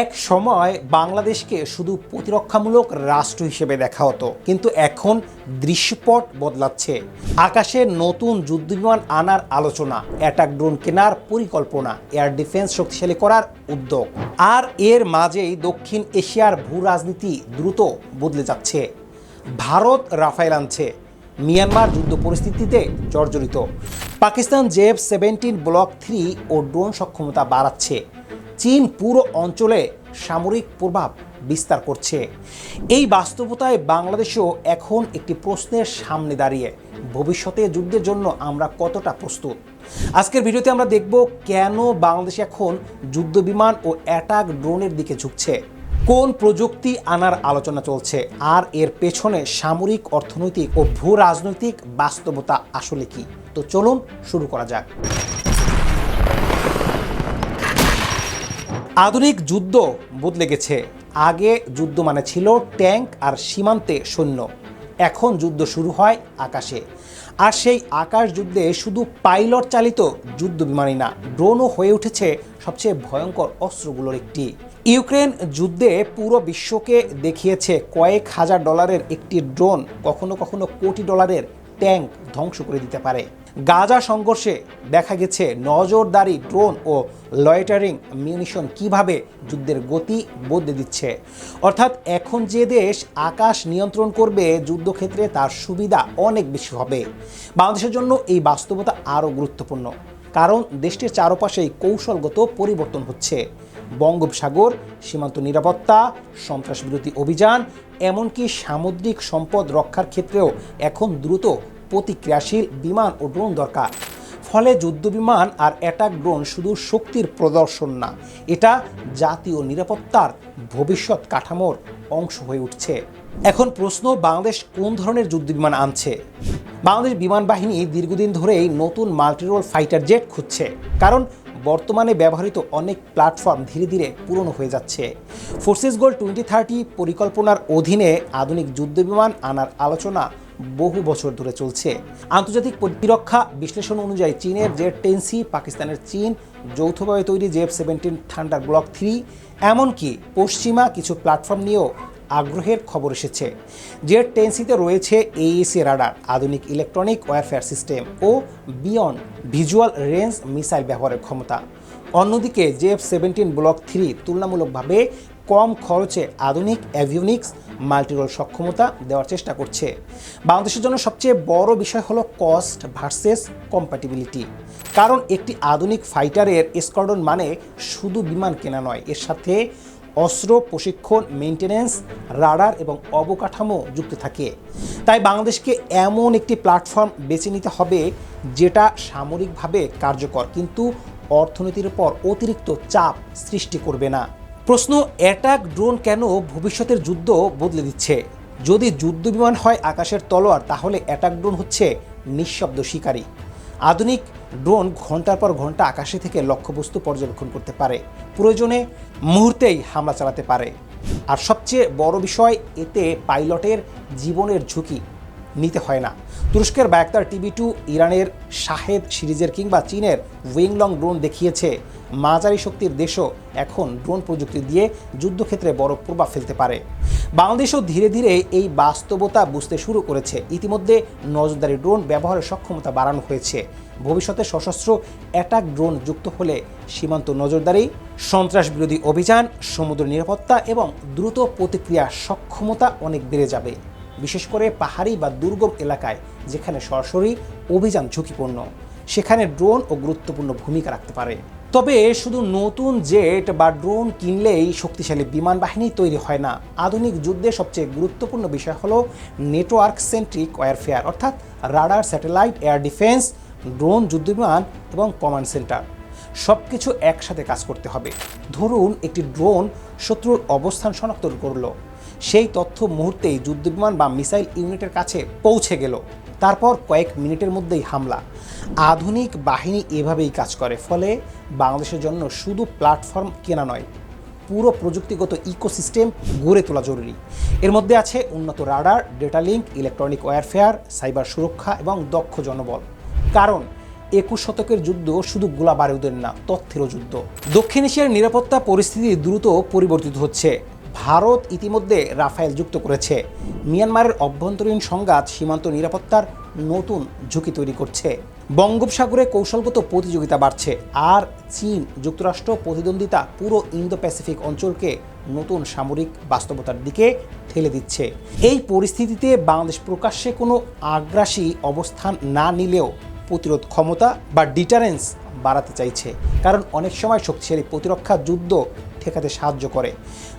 এক সময় বাংলাদেশকে শুধু প্রতিরক্ষামূলক রাষ্ট্র হিসেবে দেখা হতো, কিন্তু এখন দৃশ্যপট বদলাচ্ছে। আকাশে নতুন যুদ্ধবিমান আনার আলোচনা, অ্যাটাক ড্রোন কেনার পরিকল্পনা, এয়ার ডিফেন্স শক্তিশালী করার উদ্যোগ। আর এর মাঝেই দক্ষিণ এশিয়ার ভূ রাজনীতি দ্রুত বদলে যাচ্ছে। ভারত রাফায়েল আনছে, মিয়ানমার যুদ্ধ পরিস্থিতিতে জর্জরিত, পাকিস্তান JF-17 ব্লক 3 ও ড্রোন সক্ষমতা বাড়াচ্ছে, চীন পুরো অঞ্চলে সামরিক প্রভাব বিস্তার করছে। এই বাস্তবতায় বাংলাদেশও এখন একটি প্রশ্নের সামনে দাঁড়িয়ে, ভবিষ্যতে যুদ্ধের জন্য আমরা কতটা প্রস্তুত। আজকের ভিডিওতে আমরা দেখব কেন বাংলাদেশ এখন যুদ্ধবিমান ও অ্যাটাক ড্রোনের দিকে ঝুঁকছে, কোন প্রযুক্তি আনার আলোচনা চলছে, আর এর পেছনে সামরিক, অর্থনৈতিক ও ভূ রাজনৈতিক বাস্তবতা আসলে কি। তো চলুন শুরু করা যাক। আধুনিক যুদ্ধ বদলে গেছে। আগে যুদ্ধ মানে ছিল ট্যাঙ্ক আর সীমান্তে সৈন্য, এখন যুদ্ধ শুরু হয় আকাশে। আর সেই আকাশ যুদ্ধে শুধু পাইলট চালিত যুদ্ধ বিমানই না, ড্রোনও হয়ে উঠেছে সবচেয়ে ভয়ঙ্কর অস্ত্রগুলোর একটি। ইউক্রেন যুদ্ধে পুরো বিশ্বকে দেখিয়েছে কয়েক হাজার ডলারের একটি ড্রোন কখনো কখনো কোটি ডলারের ট্যাঙ্ক ধ্বংস করে দিতে পারে। গাজা সংঘর্ষে দেখা গেছে নজরদারি ড্রোন ও লয়টারিং মিউনিশন কিভাবে যুদ্ধের গতি বদলে দিচ্ছে। অর্থাৎ এখন যে দেশ আকাশ নিয়ন্ত্রণ করবে যুদ্ধক্ষেত্রে, তার সুবিধা অনেক বেশি হবে। বাংলাদেশের জন্য এই বাস্তবতা আরও গুরুত্বপূর্ণ, কারণ দেশটির চারপাশেই কৌশলগত পরিবর্তন হচ্ছে। বঙ্গোপসাগর, সীমান্ত নিরাপত্তা, সন্ত্রাসবিরোধী অভিযান, এমনকি সামুদ্রিক সম্পদ রক্ষার ক্ষেত্রেও এখন দ্রুত প্রতিক্রিয়াশীল বিমান ও ড্রোন দরকার। ফলে যুদ্ধবিমান আর অ্যাটাক ড্রোন শুধু শক্তির প্রদর্শন না, এটা জাতীয় নিরাপত্তার ভবিষ্যৎ কাঠামোর অংশ হয়ে উঠছে। এখন প্রশ্ন, বাংলাদেশ কোন ধরনের যুদ্ধবিমান আনছে? বাংলাদেশ বিমান বাহিনী দীর্ঘদিন ধরেই নতুন মাল্টিরোল ফাইটার জেট খুঁজছে, কারণ বর্তমানে ব্যবহৃত অনেক প্ল্যাটফর্ম ধীরে ধীরে পুরনো হয়ে যাচ্ছে। ফোর্সেস গোল 2030 পরিকল্পনার অধীনে আধুনিক যুদ্ধবিমান আনার আলোচনা বহু বছর ধরে চলছে। আন্তর্জাতিক প্রতিরক্ষা বিশ্লেষণ অনুযায়ী চীনের Z-10C, পাকিস্তানের চীন যৌথভাবে তৈরি JF-17 থান্ডার ব্লক 3, এমনকি পশ্চিমা কিছু প্ল্যাটফর্ম নিয়েও আগ্রহের খবর এসেছে। Z-10Cতে রয়েছে AESA রাডার, আধুনিক ইলেকট্রনিক ওয়ারফেয়ার সিস্টেম ও বিয়ন্ড ভিজুয়াল রেঞ্জ মিসাইল ব্যবহারের ক্ষমতা। অন্যদিকে JF-17 ব্লক 3 তুলনামূলকভাবে কম খরচে আধুনিক অ্যাভিওনিক্স মাল্টিরোল সক্ষমতা দেওয়ার চেষ্টা করছে। বাংলাদেশের জন্য সবচেয়ে বড় বিষয় হলো কস্ট ভার্সেস কম্প্যাটিবিলিটি, কারণ একটি আধুনিক ফাইটারের স্কোয়াড্রন মানে শুধু বিমান কেনা নয়, এর সাথে অস্ত্র, প্রশিক্ষণ, মেইনটেনেন্স, রাডার এবং অবকাঠামো যুক্ত থাকে। তাই বাংলাদেশকে এমন একটি প্ল্যাটফর্ম বেছে নিতে হবে যেটা সামরিকভাবে কার্যকর, কিন্তু অর্থনীতির উপর অতিরিক্ত চাপ সৃষ্টি করবে না। প্রশ্ন, অ্যাটাক ড্রোন কেন ভবিষ্যতের যুদ্ধ বদলে দিচ্ছে? যদি যুদ্ধবিমান হয় আকাশের তলোয়ার, তাহলে অ্যাটাক ড্রোন হচ্ছে নিঃশব্দ শিকারী। আধুনিক ড্রোন ঘন্টার পর ঘন্টা আকাশে থেকে লক্ষ্যবস্তু পর্যবেক্ষণ করতে পারে, প্রয়োজনে মুহূর্তেই হামলা চালাতে পারে। আর সবচেয়ে বড় বিষয়, এতে পাইলটের জীবনের ঝুঁকি নিতে হয় না। তুরস্কের বায়কতার TB2, ইরানের শাহেদ সিরিজের কিংবা চীনের উইংলং ড্রোন দেখিয়েছে মাঝারি শক্তির দেশও এখন ড্রোন প্রযুক্তি দিয়ে যুদ্ধক্ষেত্রে বড় প্রভাব ফেলতে পারে। বাংলাদেশও ধীরে ধীরে এই বাস্তবতা বুঝতে শুরু করেছে। ইতিমধ্যে নজরদারি ড্রোন ব্যবহারের সক্ষমতা বাড়ানো হয়েছে। ভবিষ্যতে সশস্ত্র অ্যাটাক ড্রোন যুক্ত হলে সীমান্ত নজরদারি, সন্ত্রাস বিরোধী অভিযান, সমুদ্র নিরাপত্তা এবং দ্রুত প্রতিক্রিয়া সক্ষমতা অনেক বেড়ে যাবে, বিশেষ করে পাহাড়ি বা দুর্গম এলাকায় যেখানে সরাসরি অভিযান ঝুঁকিপূর্ণ। সেখানে ড্রোন ও গুরুত্বপূর্ণ ভূমিকা রাখতে পারে। তবে শুধু নতুন জেট বা ড্রোন কিনলেই শক্তিশালী বিমান বাহিনী তৈরি হয় না। আধুনিক যুদ্ধে সবচেয়ে গুরুত্বপূর্ণ বিষয় হলো নেটওয়ার্ক সেন্ট্রিক ওয়ারফেয়ার, অর্থাৎ radar, satellite, air defence, drone, যুদ্ধবিমান এবং কমান্ড সেন্টার সব কিছু একসাথে কাজ করতে হবে। ধরুন একটি ড্রোন শত্রুর অবস্থান শনাক্ত করলো, সেই তথ্য মুহূর্তেই যুদ্ধবিমান বা মিসাইল ইউনিটের কাছে পৌঁছে গেল, তারপর কয়েক মিনিটের মধ্যেই হামলা। আধুনিক বাহিনী এভাবেই কাজ করে। ফলে বাংলাদেশের জন্য শুধু প্ল্যাটফর্ম কেনা নয়, পুরো প্রযুক্তিগত ইকোসিস্টেম গড়ে তোলা জরুরি। এর মধ্যে আছে উন্নত radar, data link, electronic warfare, cyber সুরক্ষা এবং দক্ষ জনবল। কারণ 21 শতকের যুদ্ধ শুধু গোলা বারুদের না, তথ্যেরও যুদ্ধ। দক্ষিণ এশিয়ার নিরাপত্তা পরিস্থিতি দ্রুত পরিবর্তিত হচ্ছে। ভারত ইতিমধ্যে রাফায়েল যুক্ত করেছে। মিয়ানমারের অভ্যন্তরীণ সংঘাত সীমান্ত নিরাপত্তার নতুন ঝুঁকি তৈরি করছে। বঙ্গোপসাগরে কৌশলগত প্রতিযোগিতা বাড়ছে, আর চীন যুক্তরাষ্ট্র প্রতিদ্বন্দ্বিতা পুরো ইন্দো প্যাসিফিক অঞ্চলকে নতুন সামরিক বাস্তবতার দিকে ঠেলে দিচ্ছে। এই পরিস্থিতিতে বাংলাদেশ প্রকাশ্যে কোনো আগ্রাসী অবস্থান না নিলেও প্রতিরোধ ক্ষমতা বা ডিটারেন্স বাড়াতে চাইছে। কারণ অনেক সময় শক্তিশালী প্রতিরক্ষা যুদ্ধ ঠেকাতে সাহায্য করে।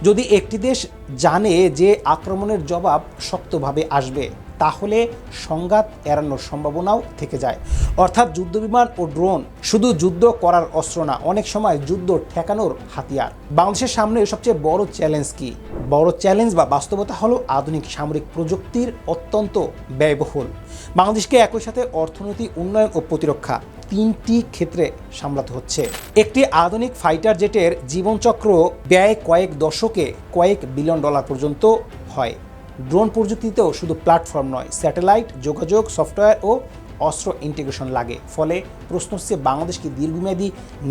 যদি একটি দেশ জানে যে আক্রমণের জবাব শক্তভাবে আসবে, তাহলে সংঘাত এড়ানোর সম্ভাবনাও থেকে যায়। অর্থাৎ যুদ্ধবিমান ও ড্রোন শুধু যুদ্ধ করার অস্ত্র না, অনেক সময় যুদ্ধ ঠেকানোর হাতিয়ার। বাংলাদেশের সামনে সবচেয়ে বড় চ্যালেঞ্জ কি? বড় চ্যালেঞ্জ বা বাস্তবতা হলো আধুনিক সামরিক প্রযুক্তির অত্যন্ত ব্যয়বহুল। বাংলাদেশকে একই সাথে অর্থনীতি, উন্নয়ন ও প্রতিরক্ষা তিনটি ক্ষেত্রে সামলাতে হচ্ছে। একটি আধুনিক ফাইটার জেটের জীবনচক্র ব্যয় কয়েক দশকে কয়েক বিলিয়ন ডলার পর্যন্ত হয়। ড্রোন প্রযুক্তিতেও শুধু প্ল্যাটফর্ম নয়, স্যাটেলাইট, যোগাযোগ, সফটওয়্যার ও অস্ত্র ইন্টিগ্রেশন লাগে। ফলে প্রশ্ন হচ্ছে, বাংলাদেশ কি দীর্ঘমেয়াদী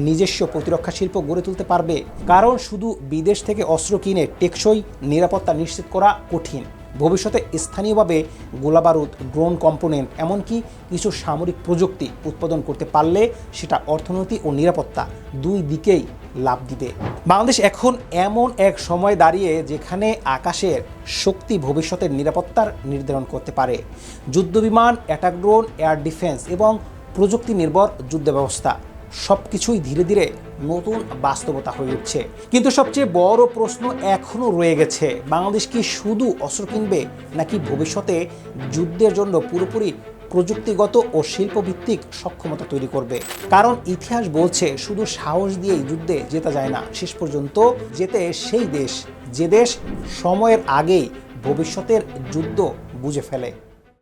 নিজস্ব প্রতিরক্ষা শিল্প গড়ে তুলতে পারবে? কারণ শুধু বিদেশ থেকে অস্ত্র কিনে টেকসই নিরাপত্তা নিশ্চিত করা কঠিন। ভবিষ্যতে স্থানীয়ভাবে গোলাবারুদ, ড্রোন কম্পোনেন্ট, এমনকি কিছু সামরিক প্রযুক্তি উৎপাদন করতে পারলে সেটা অর্থনীতি ও নিরাপত্তা দুই দিকেই লাভ দিবে। বাংলাদেশ এখন এমন এক সময় দাঁড়িয়ে যেখানে আকাশের শক্তি ভবিষ্যতের নিরাপত্তার নির্ধারণ করতে পারে। যুদ্ধবিমান, অ্যাটাক ড্রোন, এয়ার ডিফেন্স এবং প্রযুক্তি নির্ভর যুদ্ধ ব্যবস্থা সব কিছুই ধীরে ধীরে নতুন বাস্তবতা হয়ে উঠছে। কিন্তু সবচেয়ে বড় প্রশ্ন এখনও রয়ে গেছে, বাংলাদেশ কি শুধু অস্ত্র কিনবে, নাকি ভবিষ্যতে যুদ্ধের জন্য পুরোপুরি প্রযুক্তিগত ও শিল্পভিত্তিক সক্ষমতা তৈরি করবে? কারণ ইতিহাস বলছে, শুধু সাহস দিয়েই যুদ্ধে জেতা যায় না, শেষ পর্যন্ত জেতে সেই দেশ যে দেশ সময়ের আগেই ভবিষ্যতের যুদ্ধ বুঝে ফেলে।